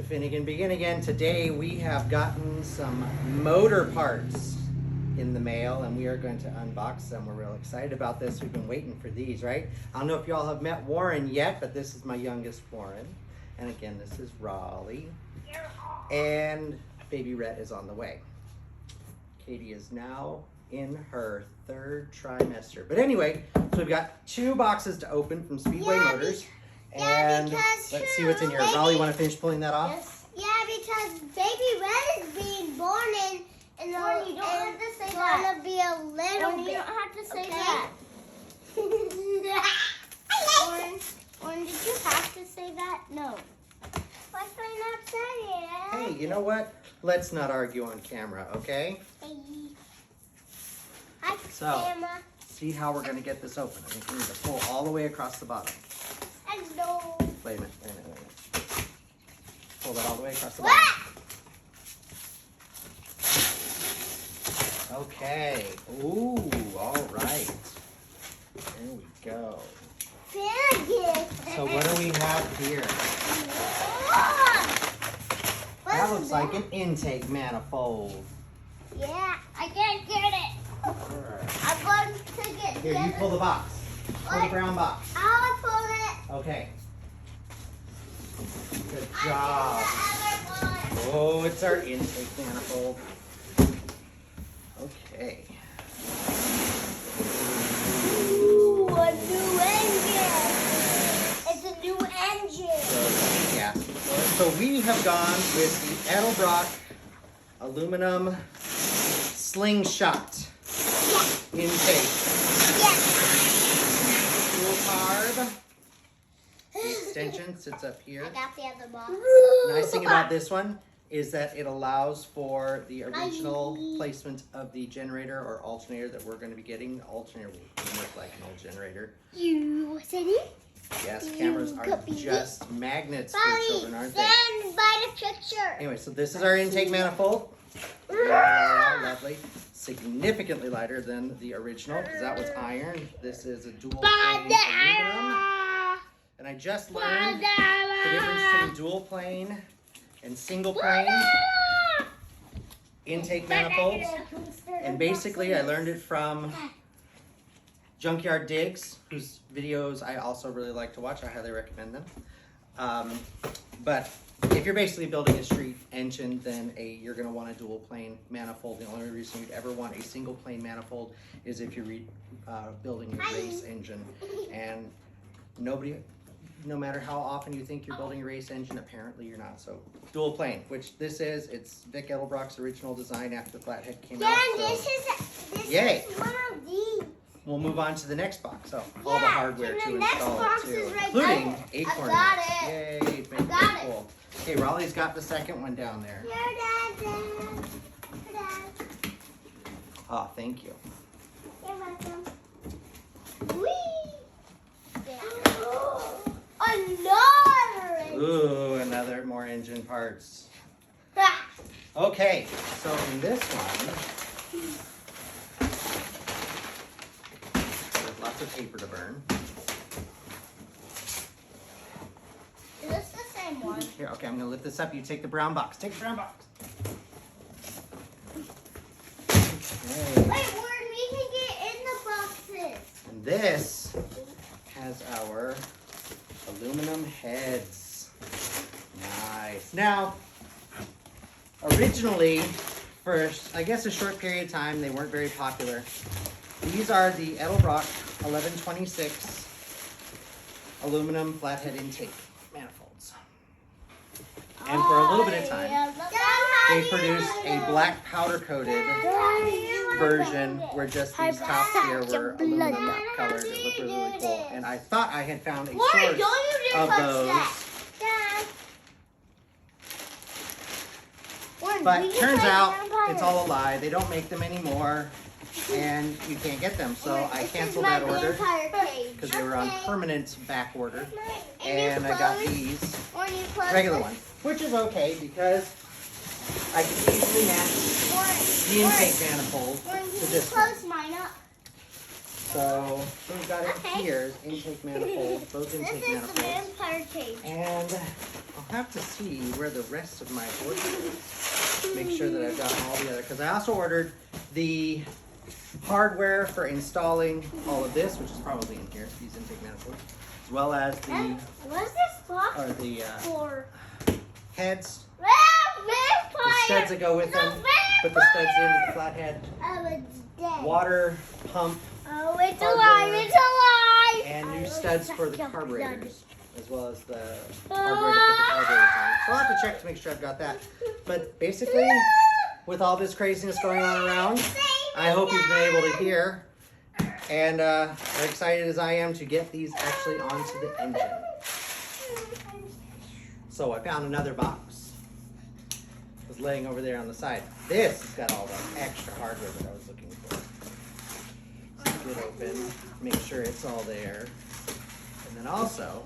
Finnegan Begin Again. Today we have gotten some motor parts in the mail and we are going to unbox them. We're real excited about this. We've been waiting for these, right? I don't know if y'all have met Warren yet, but this is my youngest Warren. And again, this is Raleigh. And baby Rhett is on the way. Katie is now in her third trimester. But anyway, so we've got 2 boxes to open from Speedway Motors. And let's see what's in here. Raleigh, you want to finish pulling that off? Yes. Yeah, because baby Red is being born in, and you don't have to say that. It's gonna be a little bit. You don't have to say that. Orange, did you have to say that? No. Why can I not say it? Hey, you know what? Let's not argue on camera, okay? Hey. Hi, So, camera. see how we're going to get this open. I think we need to pull all the way across the bottom. Hello. Wait a minute. Pull that all the way across the bottom. Okay. Ooh, all right. There we go. So what do we have here? That looks like an intake manifold. Yeah, I can't get it. I'm going to get it. Here, you pull the box. Pull the brown box. I'll pull it. Okay. Good job. Oh, it's our intake manifold. Okay. Ooh, a new engine. It's a new engine. So, yeah. So we have gone with the Edelbrock aluminum slingshot intake. Dual carb. The extension sits up here. I got the other box. Nice thing about this one is that it allows for the original placement of the generator or alternator that we're going to be getting. The alternator will look like an old generator. You said it? Yes, cameras are just magnets for children, aren't they? Stand by the picture. Anyway, so this is our intake manifold. Lovely. Significantly lighter than the original because that was iron. This is a dual plane aluminum. And I just learned the difference between dual plane and single plane intake manifolds. And basically I learned it from Junkyard Digs, whose videos I also really like to watch. I highly recommend them. But if you're basically building a street engine, then you're going to want a dual plane manifold. The only reason you'd ever want a single plane manifold is if you're building a race engine. And no matter how often you think you're building a race engine, apparently you're not. So dual plane, which this is, it's Vic Edelbrock's original design after the Flathead came out. So this is one of these. We'll move on to the next box. So all the hardware to install it too, right including there. acorn I got nuts. it. Yay, make it cool. Okay, Raleigh's got the second one down there. Here, Dad. Oh, thank you. You're welcome. Whee! Another! Ooh, another more engine parts. Okay, so in this one, there's lots of paper to burn. Is this the same one? Here, okay, I'm gonna lift this up. You take the brown box. Take the brown box. Okay. Wait, we can get in the boxes. And this has our aluminum heads. Nice. Now, originally, for I guess a short period of time, they weren't very popular. These are the Edelbrock 1126 aluminum flathead intake manifolds. And for a little bit of time, they produced a black powder coated version where just these tops here were aluminum colored. It looked really, really cool. And I thought I had found a source of those. But turns out it's all a lie. They don't make them anymore and you can't get them. So I canceled that order because they were on permanent back order. And I got these regular ones, which is okay because I can easily match the intake manifold to this one. So we've got it here, intake manifold, both intake manifolds. This is the vampire cage. And have to see where the rest of my order is. Make sure that I've got all the other, because I also ordered the hardware for installing all of this, which is probably in here, these intake manifolds, as well as the what's this box for? Heads, the the studs that go with them, put the studs into the flathead, water pump, oh, it's alive, it's alive! and new studs for the carburetors, as well as the hardware to put the carburetors on. So I'll have to check to make sure I've got that. But basically, with all this craziness going on around, I hope you've been able to hear, and are excited as I am to get these actually onto the engine. So I found another box. It was laying over there on the side. This has got all the extra hardware that I was looking for. So get open, make sure it's all there. And then also,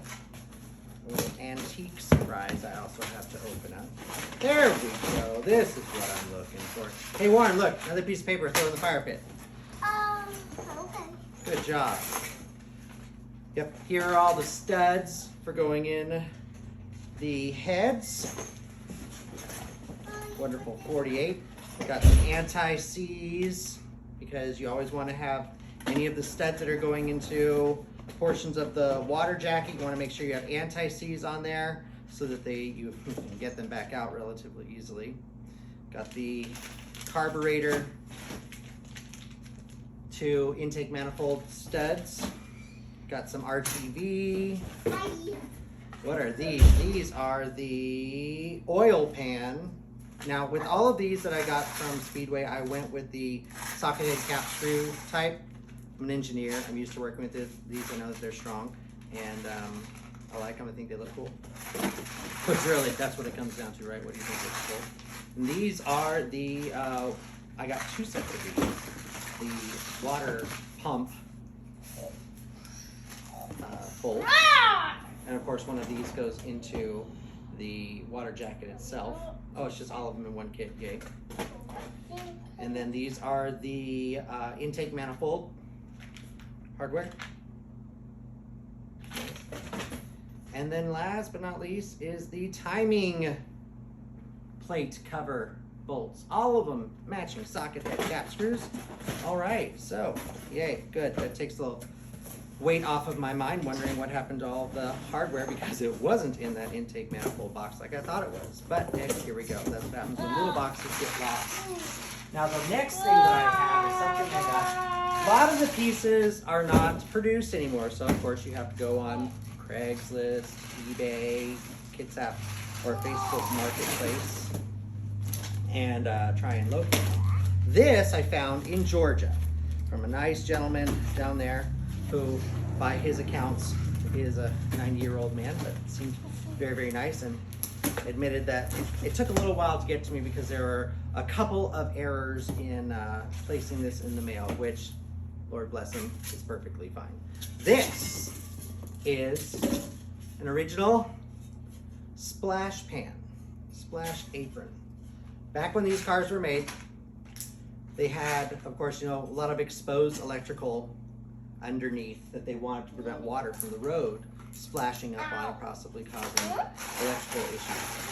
a little antique surprise I also have to open up. There we go. This is what I'm looking for. Hey Warren, look, another piece of paper, throw in the fire pit. Okay. Good job. Yep, here are all the studs for going in the heads. Wonderful 48. Got some anti-seize because you always want to have any of the studs that are going into portions of the water jacket. You want to make sure you have anti-seize on there so that you can get them back out relatively easily. Got the carburetor to intake manifold studs. Got some RTV. What are these? These are the oil pan. Now, with all of these that I got from Speedway, I went with the socket head cap screw type. I'm an engineer. I'm used to working with these. I know that they're strong, and I like them. I think they look cool. But really, that's what it comes down to, right? What do you think looks cool? And these are the, I got two sets of these. The water pump bolt. And of course, one of these goes into the water jacket itself. Oh, it's just all of them in one kit, yay. And then these are the intake manifold hardware. And then last but not least is the timing plate cover bolts. All of them matching socket head cap screws. All right, so yay, good. That takes a little weight off of my mind, wondering what happened to all the hardware because it wasn't in that intake manifold box like I thought it was. But here we go. That's what happens when little boxes get lost. Now the next thing that I have is something I got. A lot of the pieces are not produced anymore, so of course you have to go on Craigslist, eBay, Kitsap, or Facebook Marketplace and try and locate them. This I found in Georgia from a nice gentleman down there who, by his accounts, is a 90-year-old man, but seemed very, very nice and admitted that it took a little while to get to me because there were a couple of errors in placing this in the mail, which, Lord bless him, is perfectly fine. This is an original splash pan, splash apron. Back when these cars were made, they had, of course, you know, a lot of exposed electrical underneath that they wanted to prevent water from the road splashing up on it, possibly causing electrical issues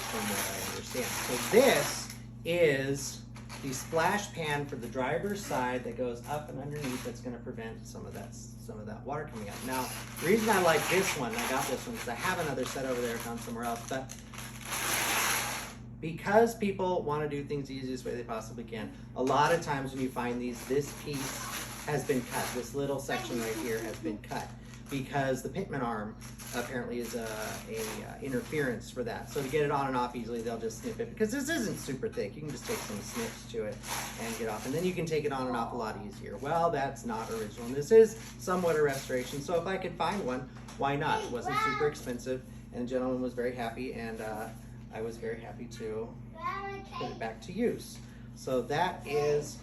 from what I understand. So this is the splash pan for the driver's side that goes up and underneath that's going to prevent some of that water coming out. Now, the reason I like this one, I got this one because I have another set over there found somewhere else, but because people want to do things the easiest way they possibly can, a lot of times when you find these, this piece has been cut. This little section right here has been cut because the pitman arm apparently is a interference for that. So to get it on and off easily, they'll just snip it because this isn't super thick. You can just take some snips to it and get off, and then you can take it on and off a lot easier. Well, that's not original. And this is somewhat a restoration, so if I could find one, why not? It wasn't super expensive, and the gentleman was very happy, and I was very happy to put it back to use. So that is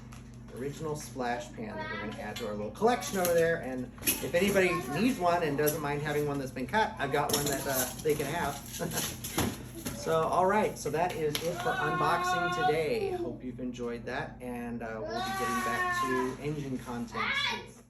original splash pan that we're going to add to our little collection over there, and if anybody needs one and doesn't mind having one that's been cut, I've got one that they can have. So all right, so that is it for unboxing today. Hope you've enjoyed that, and we'll be getting back to engine content soon.